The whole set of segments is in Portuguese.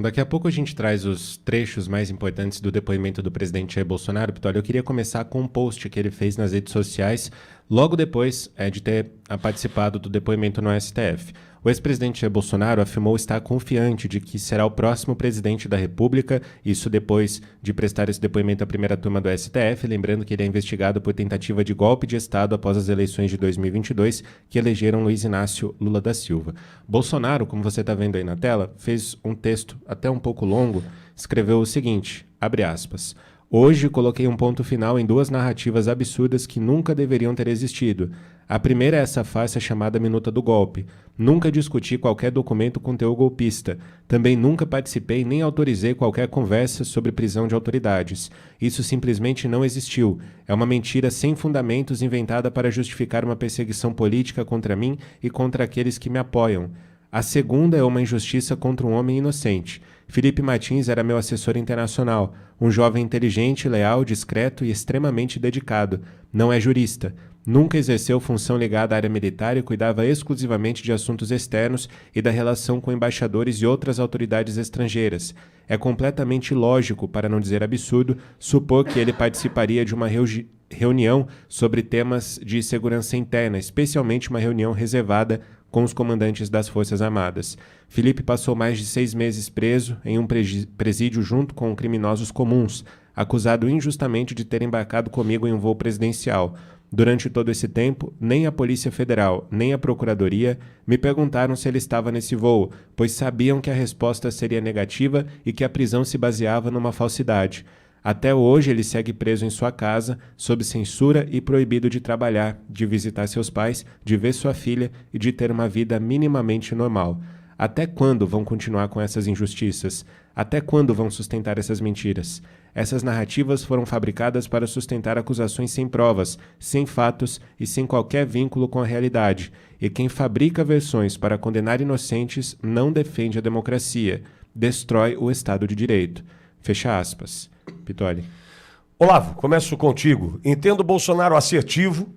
Daqui a pouco a gente traz os trechos mais importantes do depoimento do presidente Jair Bolsonaro. Pitoli, eu queria começar com um post que ele fez nas redes sociais, logo depois de ter participado do depoimento no STF. O ex-presidente Jair Bolsonaro afirmou estar confiante de que será o próximo presidente da República, isso depois de prestar esse depoimento à primeira turma do STF, lembrando que ele é investigado por tentativa de golpe de Estado após as eleições de 2022, que elegeram Luiz Inácio Lula da Silva. Bolsonaro, como você está vendo aí na tela, fez um texto até um pouco longo, escreveu o seguinte, abre aspas, hoje coloquei um ponto final em duas narrativas absurdas que nunca deveriam ter existido. A primeira é essa farsa chamada Minuta do Golpe. Nunca discuti qualquer documento com teor golpista. Também nunca participei nem autorizei qualquer conversa sobre prisão de autoridades. Isso simplesmente não existiu. É uma mentira sem fundamentos inventada para justificar uma perseguição política contra mim e contra aqueles que me apoiam. A segunda é uma injustiça contra um homem inocente. Felipe Martins era meu assessor internacional, um jovem inteligente, leal, discreto e extremamente dedicado. Não é jurista. Nunca exerceu função ligada à área militar e cuidava exclusivamente de assuntos externos e da relação com embaixadores e outras autoridades estrangeiras. É completamente ilógico, para não dizer absurdo, supor que ele participaria de uma reunião sobre temas de segurança interna, especialmente uma reunião reservada com os comandantes das Forças Armadas. Felipe passou mais de 6 meses preso em um presídio junto com criminosos comuns, acusado injustamente de ter embarcado comigo em um voo presidencial. Durante todo esse tempo, nem a Polícia Federal, nem a Procuradoria me perguntaram se ele estava nesse voo, pois sabiam que a resposta seria negativa e que a prisão se baseava numa falsidade. Até hoje ele segue preso em sua casa, sob censura e proibido de trabalhar, de visitar seus pais, de ver sua filha e de ter uma vida minimamente normal. Até quando vão continuar com essas injustiças? Até quando vão sustentar essas mentiras? Essas narrativas foram fabricadas para sustentar acusações sem provas, sem fatos e sem qualquer vínculo com a realidade. E quem fabrica versões para condenar inocentes não defende a democracia, destrói o Estado de Direito. Fecha aspas. Pitoli. Olavo, começo contigo. Entendo o Bolsonaro assertivo,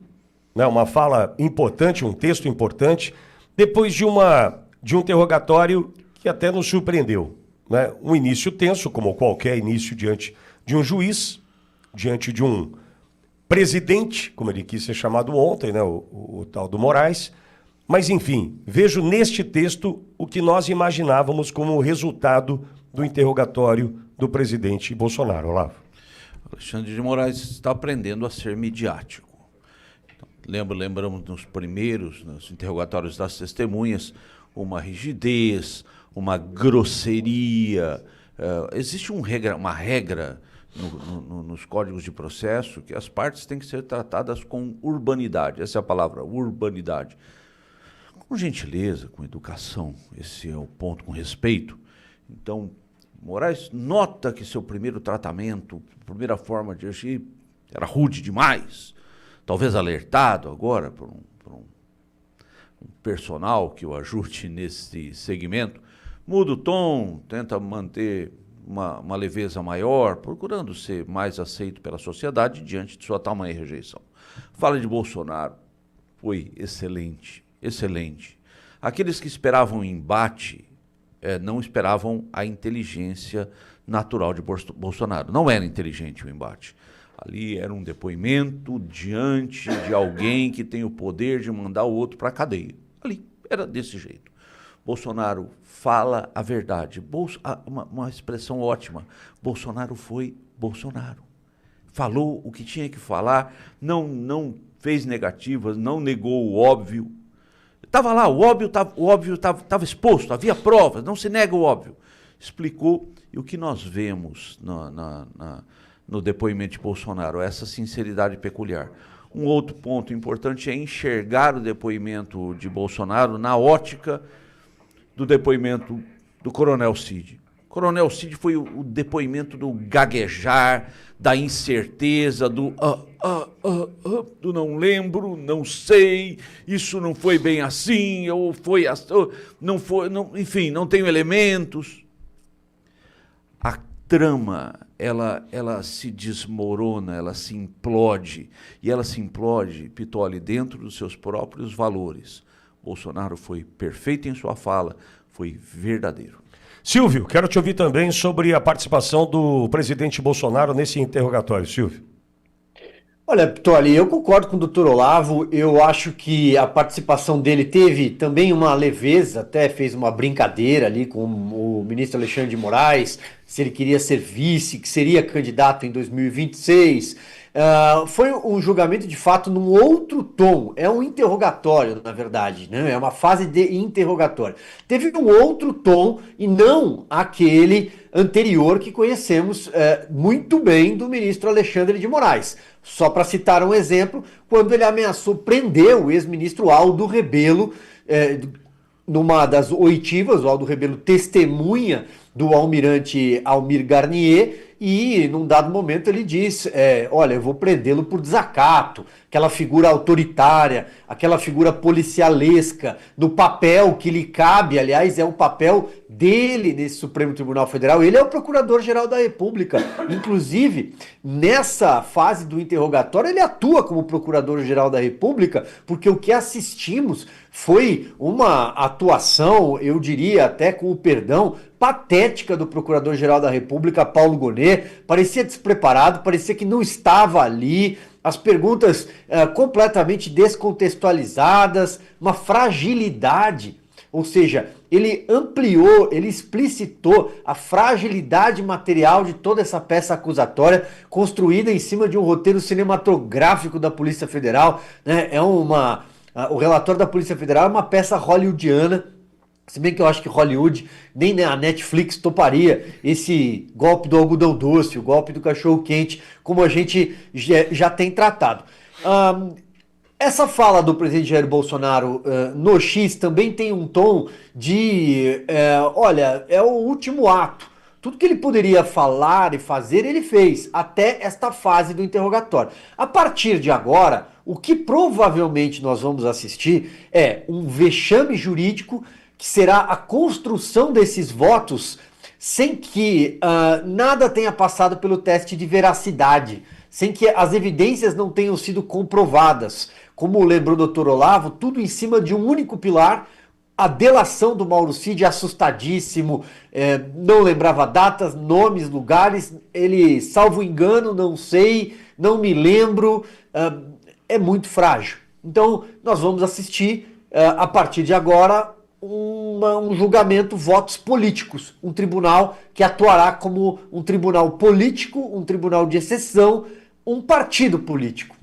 né, uma fala importante, um texto importante, depois de um interrogatório que até nos surpreendeu. Né? Um início tenso, como qualquer início diante de um juiz, diante de um presidente, como ele quis ser chamado ontem, né, o tal do Moraes. Mas, enfim, vejo neste texto o que nós imaginávamos como resultado do interrogatório do presidente Bolsonaro. Olavo. Alexandre de Moraes está aprendendo a ser midiático. Então, lembramos nos interrogatórios das testemunhas, uma rigidez, uma grosseria. Existe uma regra nos códigos de processo que as partes têm que ser tratadas com urbanidade. Essa é a palavra, urbanidade. Com gentileza, com educação, esse é o ponto, com respeito. Então, Moraes nota que seu primeiro tratamento, primeira forma de agir, era rude demais. Talvez alertado agora por um personal que o ajude nesse segmento. Muda o tom, tenta manter uma leveza maior, procurando ser mais aceito pela sociedade diante de sua tamanha rejeição. Fala de Bolsonaro, foi excelente, excelente. Aqueles que esperavam embate não esperavam a inteligência natural de Bolsonaro. Não era inteligente o embate. Ali era um depoimento diante de alguém que tem o poder de mandar o outro para a cadeia. Ali era desse jeito. Bolsonaro fala a verdade. Uma expressão ótima. Bolsonaro foi Bolsonaro. Falou o que tinha que falar, não fez negativas, não negou o óbvio. Estava lá, o óbvio estava exposto, havia provas, não se nega o óbvio. Explicou, e o que nós vemos no depoimento de Bolsonaro, essa sinceridade peculiar. Um outro ponto importante é enxergar o depoimento de Bolsonaro na ótica do depoimento do Coronel Cid. Coronel Cid foi o depoimento do gaguejar, da incerteza, do não lembro, não sei, isso não foi bem assim, ou foi assim, não foi, não, enfim, não tenho elementos. A trama, ela se desmorona, ela se implode, e ela se implode, Pitoli, dentro dos seus próprios valores. Bolsonaro foi perfeito em sua fala, foi verdadeiro. Silvio, quero te ouvir também sobre a participação do presidente Bolsonaro nesse interrogatório. Silvio. Olha, Pitoli, eu concordo com o doutor Olavo. Eu acho que a participação dele teve também uma leveza, até fez uma brincadeira ali com o ministro Alexandre de Moraes, se ele queria ser vice, que seria candidato em 2026. Foi um julgamento de fato num outro tom, é um interrogatório, na verdade, né? É uma fase de interrogatório. Teve um outro tom e não aquele anterior que conhecemos muito bem do ministro Alexandre de Moraes. Só para citar um exemplo, quando ele ameaçou prender o ex-ministro Aldo Rebelo, numa das oitivas, o Aldo Rebelo testemunha do almirante Almir Garnier, e num dado momento ele diz, olha, eu vou prendê-lo por desacato, aquela figura autoritária, aquela figura policialesca, no papel que lhe cabe, aliás, é o papel dele nesse Supremo Tribunal Federal. Ele é o Procurador-Geral da República. Inclusive, nessa fase do interrogatório, ele atua como Procurador-Geral da República, porque o que assistimos foi uma atuação, eu diria até com o perdão, patética do Procurador-Geral da República, Paulo Gonet. Parecia despreparado, parecia que não estava ali, as perguntas completamente descontextualizadas, uma fragilidade, ou seja, ele ampliou, ele explicitou a fragilidade material de toda essa peça acusatória construída em cima de um roteiro cinematográfico da Polícia Federal, né? O relatório da Polícia Federal é uma peça hollywoodiana, se bem que eu acho que Hollywood, nem a Netflix toparia esse golpe do algodão doce, o golpe do cachorro quente, como a gente já tem tratado. Essa fala do presidente Jair Bolsonaro no X também tem um tom de, olha, é o último ato. Tudo que ele poderia falar e fazer, ele fez, até esta fase do interrogatório. A partir de agora, o que provavelmente nós vamos assistir é um vexame jurídico, que será a construção desses votos sem que nada tenha passado pelo teste de veracidade, sem que as evidências não tenham sido comprovadas. Como lembrou o doutor Olavo, tudo em cima de um único pilar, a delação do Mauro Cid, assustadíssimo, não lembrava datas, nomes, lugares, ele, salvo engano, não sei, não me lembro, é muito frágil. Então, nós vamos assistir, a partir de agora, um julgamento, votos políticos, um tribunal que atuará como um tribunal político, um tribunal de exceção, um partido político.